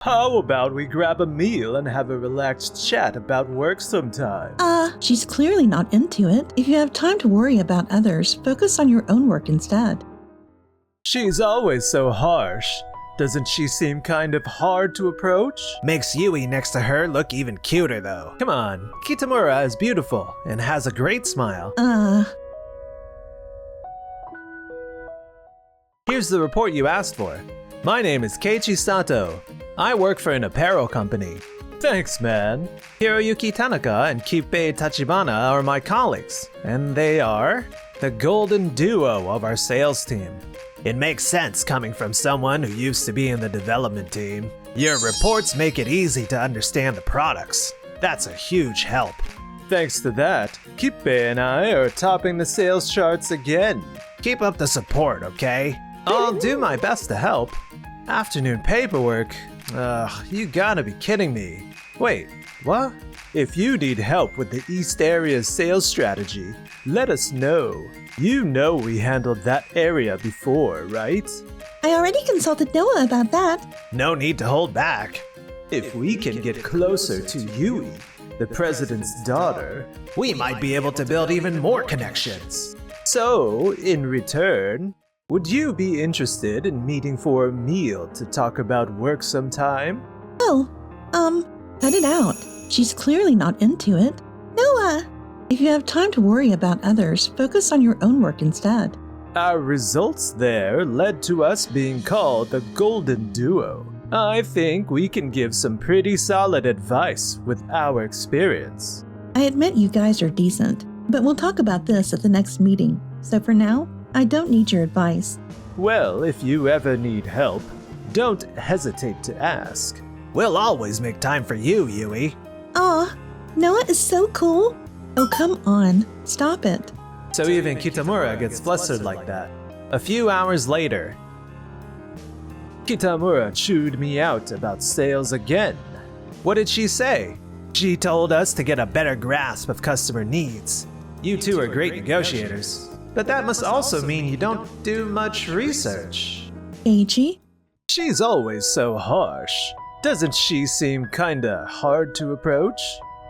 How about we grab a meal and have a relaxed chat about work sometime? She's clearly not into it. If you have time to worry about others, focus on your own work instead. She's always so harsh. Doesn't she seem kind of hard to approach? Makes Yui next to her look even cuter though. Come on, Kitamura is beautiful and has a great smile. Here's the report you asked for. My name is Keiichi Sato. I work for an apparel company. Thanks, man. Hiroyuki Tanaka and Kippei Tachibana are my colleagues, and they are the golden duo of our sales team. It makes sense coming from someone who used to be in the development team. Your reports make it easy to understand the products. That's a huge help. Thanks to that, Kippei and I are topping the sales charts again. Keep up the support, okay? I'll do my best to help. Afternoon paperwork? You gotta be kidding me. Wait, what? If you need help with the East Area's sales strategy, let us know. You know we handled that area before, right? I already consulted Noah about that. No need to hold back. If we can get closer to Yui, the president's daughter, we might be able to build even more connections. So, in return, would you be interested in meeting for a meal to talk about work sometime? Cut it out. She's clearly not into it. Noah! If you have time to worry about others, focus on your own work instead. Our results there led to us being called the Golden Duo. I think we can give some pretty solid advice with our experience. I admit you guys are decent, but we'll talk about this at the next meeting. So for now, I don't need your advice. Well, if you ever need help, don't hesitate to ask. We'll always make time for you, Yui. Aw, Noah is so cool. Oh, come on. Stop it. So even Kitamura gets flustered like that. A few hours later, Kitamura chewed me out about sales again. What did she say? She told us to get a better grasp of customer needs. You two are great negotiators, but that must also mean you don't do much research. Keiichi? She's always so harsh. Doesn't she seem kinda hard to approach?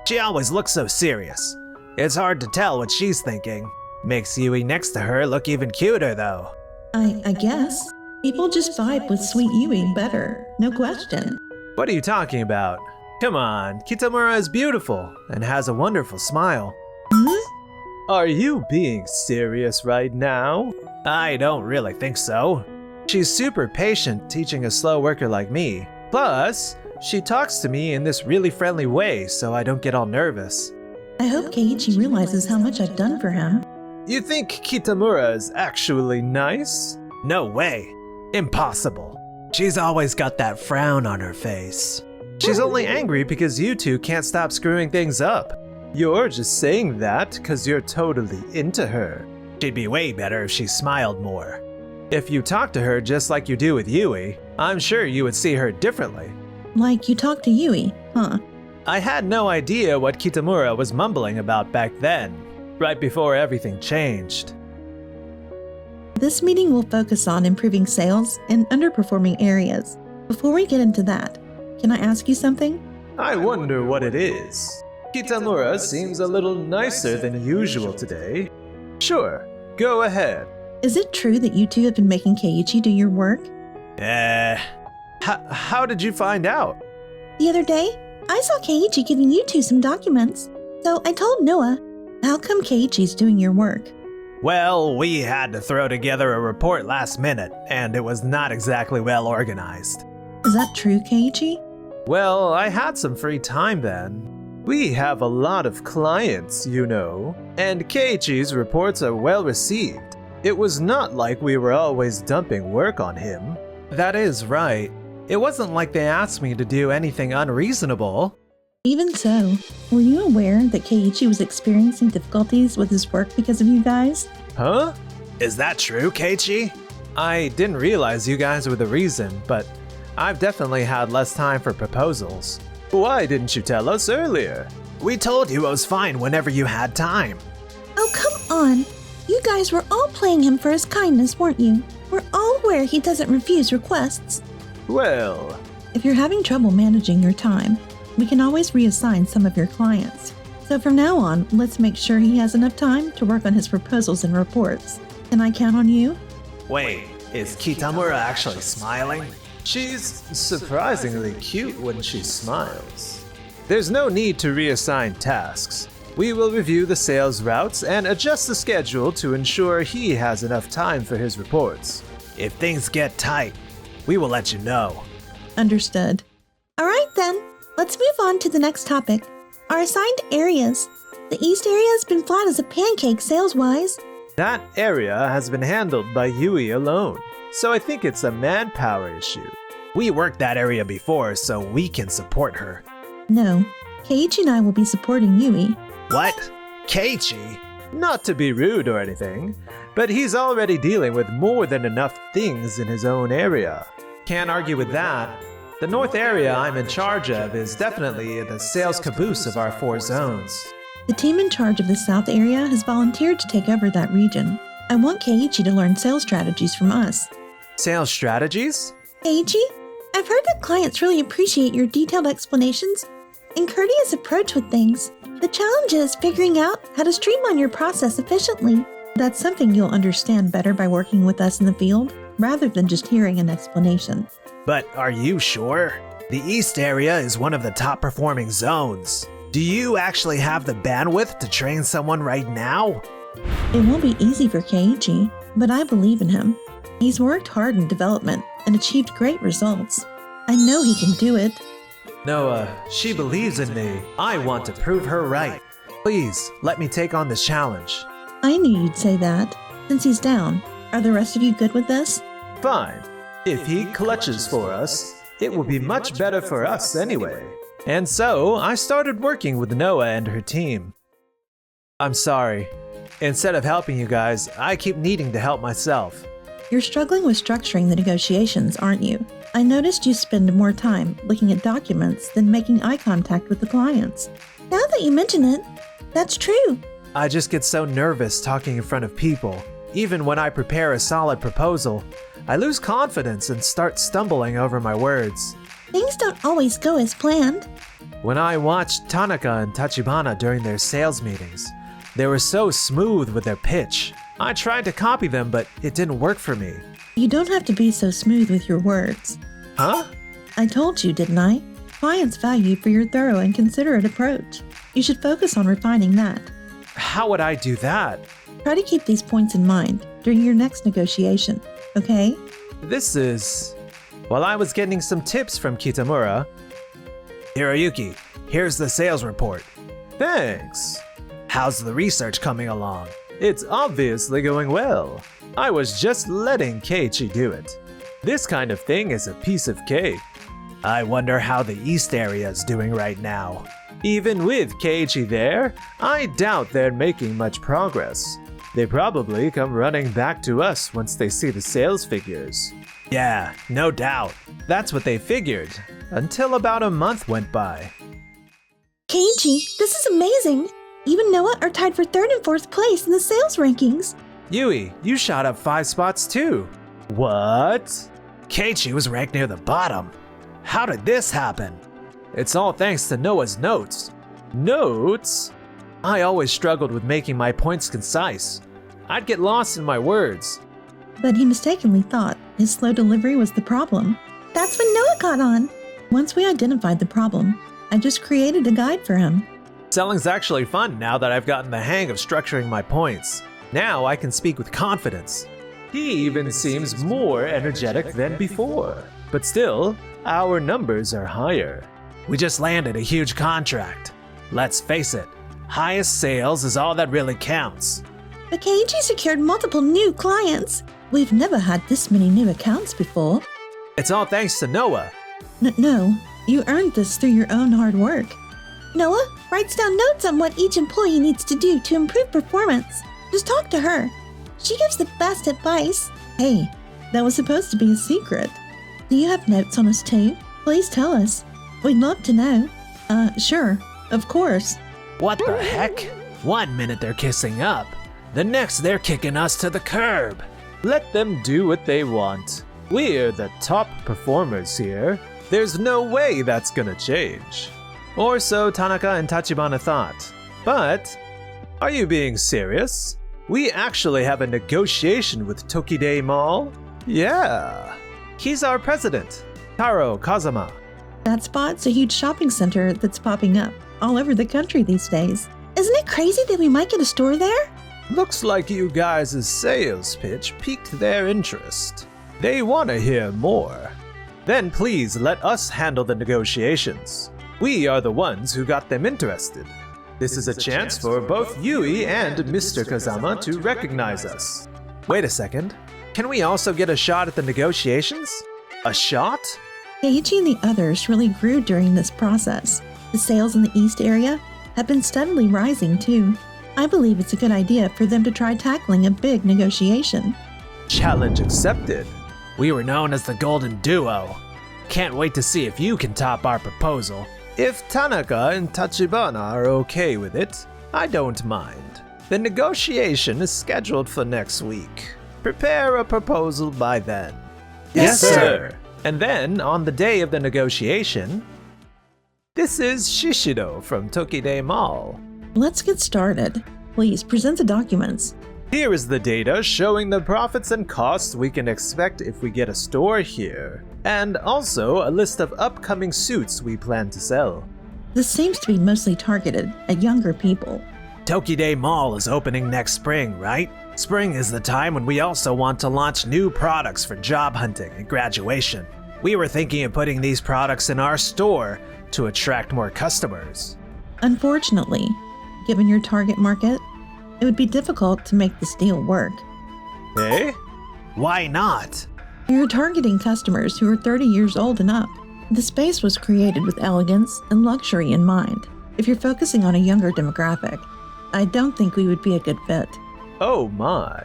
She always looks so serious. It's hard to tell what she's thinking. Makes Yui next to her look even cuter though. I guess. People just vibe with sweet Yui better, no question. What are you talking about? Come on, Kitamura is beautiful and has a wonderful smile. Are you being serious right now? I don't really think so. She's super patient teaching a slow worker like me. Plus, she talks to me in this really friendly way so I don't get all nervous. I hope Keiichi realizes how much I've done for him. You think Kitamura is actually nice? No way. Impossible. She's always got that frown on her face. She's only angry because you two can't stop screwing things up. You're just saying that because you're totally into her. She'd be way better if she smiled more. If you talk to her just like you do with Yui, I'm sure you would see her differently. Like you talk to Yui, huh? I had no idea what Kitamura was mumbling about back then, right before everything changed. This meeting will focus on improving sales in underperforming areas. Before we get into that, can I ask you something? I wonder what it is. Kitamura seems a little nicer than usual today. Sure, go ahead. Is it true that you two have been making Keiichi do your work? How did you find out? The other day, I saw Keiichi giving you two some documents. So I told Noah, how come Keiichi's doing your work? Well, we had to throw together a report last minute, and it was not exactly well organized. Is that true, Keiichi? Well, I had some free time then. We have a lot of clients, you know, and Keiichi's reports are well received. It was not like we were always dumping work on him. That is right. It wasn't like they asked me to do anything unreasonable. Even so, were you aware that Keiichi was experiencing difficulties with his work because of you guys? Huh? Is that true, Keiichi? I didn't realize you guys were the reason, but I've definitely had less time for proposals. Why didn't you tell us earlier? We told you it was fine whenever you had time. Oh, come on. You guys were all playing him for his kindness, weren't you? We're all aware he doesn't refuse requests. Well, If you're having trouble managing your time, we can always reassign some of your clients. So from now on, let's make sure he has enough time to work on his proposals and reports. Can I count on you? Wait, is Kitamura actually smiling? She's surprisingly cute when she smiles. There's no need to reassign tasks. We will review the sales routes and adjust the schedule to ensure he has enough time for his reports. If things get tight, we will let you know. Understood. All right then, let's move on to the next topic. Our assigned areas. The East area has been flat as a pancake sales-wise. That area has been handled by Yui alone, so I think it's a manpower issue. We worked that area before, so we can support her. No, Keiichi and I will be supporting Yui. What? Keiichi? Not to be rude or anything, but he's already dealing with more than enough things in his own area. Can't argue with that. The north area I'm in charge of is definitely the sales caboose of our 4 zones. The team in charge of the South area has volunteered to take over that region. I want Keiichi to learn sales strategies from us. Sales strategies? Keiichi, I've heard that clients really appreciate your detailed explanations and courteous approach with things. The challenge is figuring out how to streamline your process efficiently. That's something you'll understand better by working with us in the field, rather than just hearing an explanation. But are you sure? The East area is one of the top performing zones. Do you actually have the bandwidth to train someone right now? It won't be easy for Keiichi, but I believe in him. He's worked hard in development and achieved great results. I know he can do it. Noah, she believes in me. I want to prove her right. Please, let me take on this challenge. I knew you'd say that. Since he's down, are the rest of you good with this? Fine. If he clutches for us, it will be much better for us anyway. And so, I started working with Noah and her team. I'm sorry. Instead of helping you guys, I keep needing to help myself. You're struggling with structuring the negotiations, aren't you? I noticed you spend more time looking at documents than making eye contact with the clients. Now that you mention it, that's true. I just get so nervous talking in front of people. Even when I prepare a solid proposal, I lose confidence and start stumbling over my words. Things don't always go as planned. When I watched Tanaka and Tachibana during their sales meetings, they were so smooth with their pitch. I tried to copy them, but it didn't work for me. You don't have to be so smooth with your words. Huh? I told you, didn't I? Clients value for your thorough and considerate approach. You should focus on refining that. How would I do that? Try to keep these points in mind during your next negotiation, okay? While I was getting some tips from Kitamura. Hiroyuki, here's the sales report. Thanks. How's the research coming along? It's obviously going well. I was just letting Keiichi do it. This kind of thing is a piece of cake. I wonder how the East area is doing right now. Even with Keiichi there, I doubt they're making much progress. They probably come running back to us once they see the sales figures. Yeah, no doubt. That's what they figured, until about a month went by. Keiichi, this is amazing! You and Noah are tied for 3rd and 4th place in the sales rankings. Yui, you shot up 5 spots too. What? Keiichi was ranked near the bottom. How did this happen? It's all thanks to Noah's notes. Notes? I always struggled with making my points concise. I'd get lost in my words. But he mistakenly thought his slow delivery was the problem. That's when Noah caught on. Once we identified the problem, I just created a guide for him. Selling's actually fun now that I've gotten the hang of structuring my points. Now I can speak with confidence. He even seems more energetic than before. But still, our numbers are higher. We just landed a huge contract. Let's face it, highest sales is all that really counts. But Keiichi secured multiple new clients. We've never had this many new accounts before. It's all thanks to Noah. No, you earned this through your own hard work. Noah writes down notes on what each employee needs to do to improve performance. Just talk to her. She gives the best advice. Hey, that was supposed to be a secret. Do you have notes on us too? Please tell us. We'd love to know. Sure, of course. What the heck? 1 minute they're kissing up. The next they're kicking us to the curb. Let them do what they want. We're the top performers here. There's no way that's gonna change. Or so Tanaka and Tachibana thought. But, are you being serious? We actually have a negotiation with Tokide Mall? Yeah. He's our president, Taro Kazama. That spot's a huge shopping center that's popping up all over the country these days. Isn't it crazy that we might get a store there? Looks like you guys' sales pitch piqued their interest. They want to hear more. Then please let us handle the negotiations. We are the ones who got them interested. This is a chance for both Yui and Mr. Kazama to recognize us. Wait a second. Can we also get a shot at the negotiations? A shot? Keiichi and the others really grew during this process. The sales in the East area have been steadily rising too. I believe it's a good idea for them to try tackling a big negotiation. Challenge accepted. We were known as the Golden Duo. Can't wait to see if you can top our proposal. If Tanaka and Tachibana are okay with it, I don't mind. The negotiation is scheduled for next week. Prepare a proposal by then. Yes, sir. And then, on the day of the negotiation, this is Shishido from Tokide Mall. Let's get started. Please present the documents. Here is the data showing the profits and costs we can expect if we get a store here, and also a list of upcoming suits we plan to sell. This seems to be mostly targeted at younger people. Tokide Mall is opening next spring, right? Spring is the time when we also want to launch new products for job hunting and graduation. We were thinking of putting these products in our store to attract more customers. Unfortunately, given your target market, it would be difficult to make this deal work. Eh? Why not? You're targeting customers who are 30 years old and up. The space was created with elegance and luxury in mind. If you're focusing on a younger demographic, I don't think we would be a good fit. Oh my.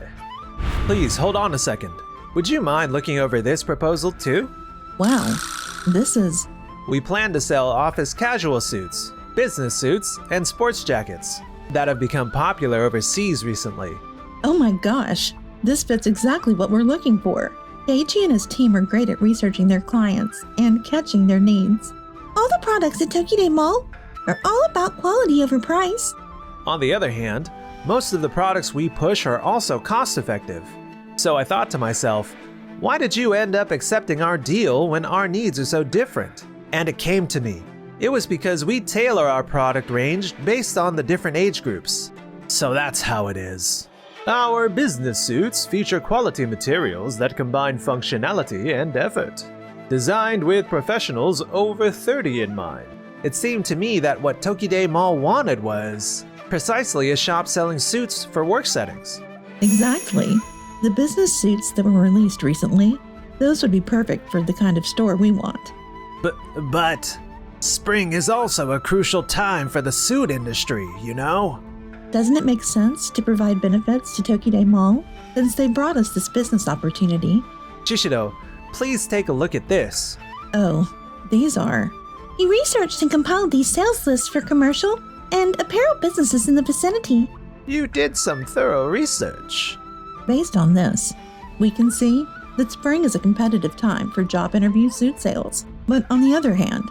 Please hold on a second. Would you mind looking over this proposal too? Wow, this is... We plan to sell office casual suits, business suits, and sports jackets that have become popular overseas recently. Oh my gosh, this fits exactly what we're looking for. Keiichi and his team are great at researching their clients and catching their needs. All the products at Tokide Mall are all about quality over price. On the other hand, most of the products we push are also cost-effective. So I thought to myself, why did you end up accepting our deal when our needs are so different? And it came to me. It was because we tailor our product range based on the different age groups. So that's how it is. Our business suits feature quality materials that combine functionality and effort. Designed with professionals over 30 in mind. It seemed to me that what Tokide Mall wanted was precisely a shop selling suits for work settings. Exactly. The business suits that were released recently, those would be perfect for the kind of store we want. But spring is also a crucial time for the suit industry, you know? Doesn't it make sense to provide benefits to Tokide Mall since they brought us this business opportunity? Shishido, please take a look at this. Oh, these are... He researched and compiled these sales lists for commercial and apparel businesses in the vicinity. You did some thorough research. Based on this, we can see that spring is a competitive time for job interview suit sales. But on the other hand,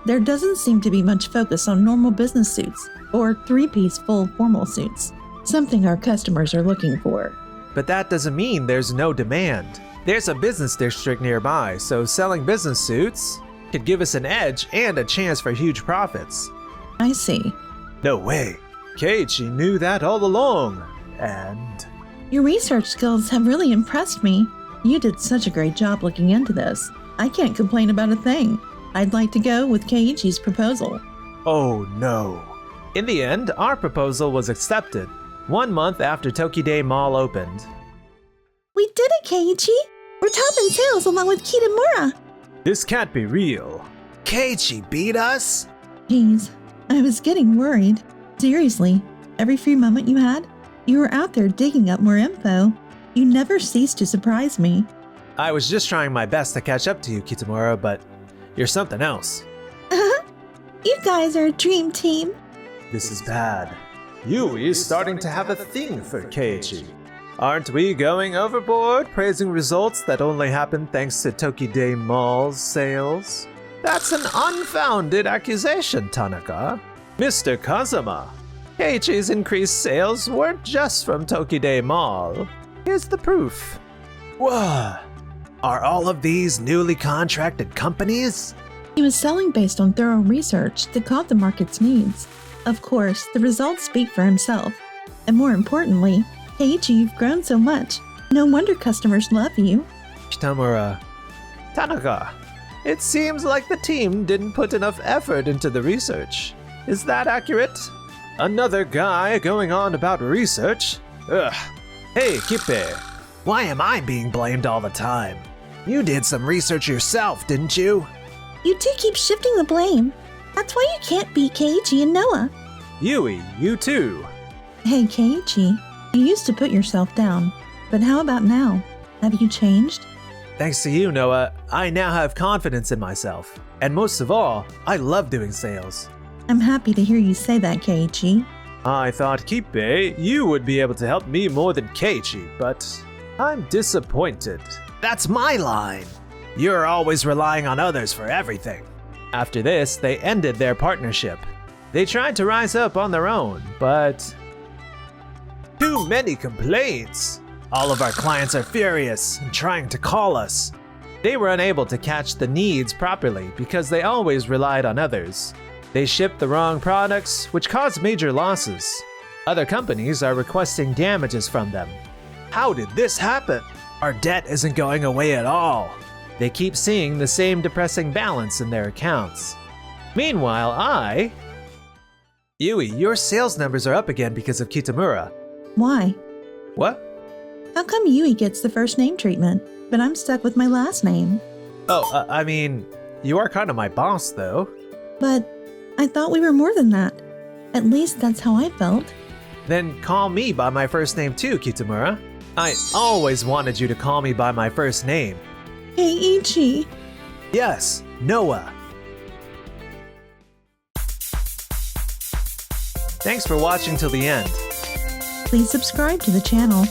there doesn't seem to be much focus on normal business suits or three-piece full formal suits, something our customers are looking for. But that doesn't mean there's no demand. There's a business district nearby, so selling business suits could give us an edge and a chance for huge profits. I see. No way. Keiichi knew that all along. And... Your research skills have really impressed me. You did such a great job looking into this. I can't complain about a thing. I'd like to go with Keiichi's proposal. Oh no. In the end, our proposal was accepted, 1 month after Tokide Mall opened. We did it, Keiichi! We're top in sales along with Kitamura! This can't be real. Keiichi beat us? Geez, I was getting worried. Seriously, every free moment you had, you were out there digging up more info. You never ceased to surprise me. I was just trying my best to catch up to you, Kitamura, but you're something else. You guys are a dream team. This is bad. Yui is starting to have a thing for Keiichi. Aren't we going overboard praising results that only happen thanks to Tokide Mall's sales? That's an unfounded accusation, Tanaka. Mr. Kazama, Keiichi's increased sales weren't just from Tokide Mall. Here's the proof. Whoa! Are all of these newly contracted companies? He was selling based on thorough research that caught the market's needs. Of course, the results speak for himself. And more importantly, Keiichi, you've grown so much. No wonder customers love you. Kitamura. Tanaka, it seems like the team didn't put enough effort into the research. Is that accurate? Another guy going on about research? Ugh. Hey, Kippe. Why am I being blamed all the time? You did some research yourself, didn't you? You two keep shifting the blame. That's why you can't beat Keiichi and Noah. Yui, you too. Hey, Keiichi, you used to put yourself down. But how about now? Have you changed? Thanks to you, Noah, I now have confidence in myself. And most of all, I love doing sales. I'm happy to hear you say that, Keiichi. I thought, Kippe, you would be able to help me more than Keiichi, but I'm disappointed. That's my line. You're always relying on others for everything. After this, they ended their partnership. They tried to rise up on their own, but too many complaints. All of our clients are furious and trying to call us. They were unable to catch the needs properly because they always relied on others. They shipped the wrong products, which caused major losses. Other companies are requesting damages from them. How did this happen? Our debt isn't going away at all. They keep seeing the same depressing balance in their accounts. Meanwhile, Yui, your sales numbers are up again because of Kitamura. Why? What? How come Yui gets the first name treatment, but I'm stuck with my last name? Oh, I mean, you are kind of my boss, though. But I thought we were more than that. At least that's how I felt. Then call me by my first name too, Kitamura. I always wanted you to call me by my first name. Keiichi. Yes, Noah. Thanks for watching till the end. Please subscribe to the channel.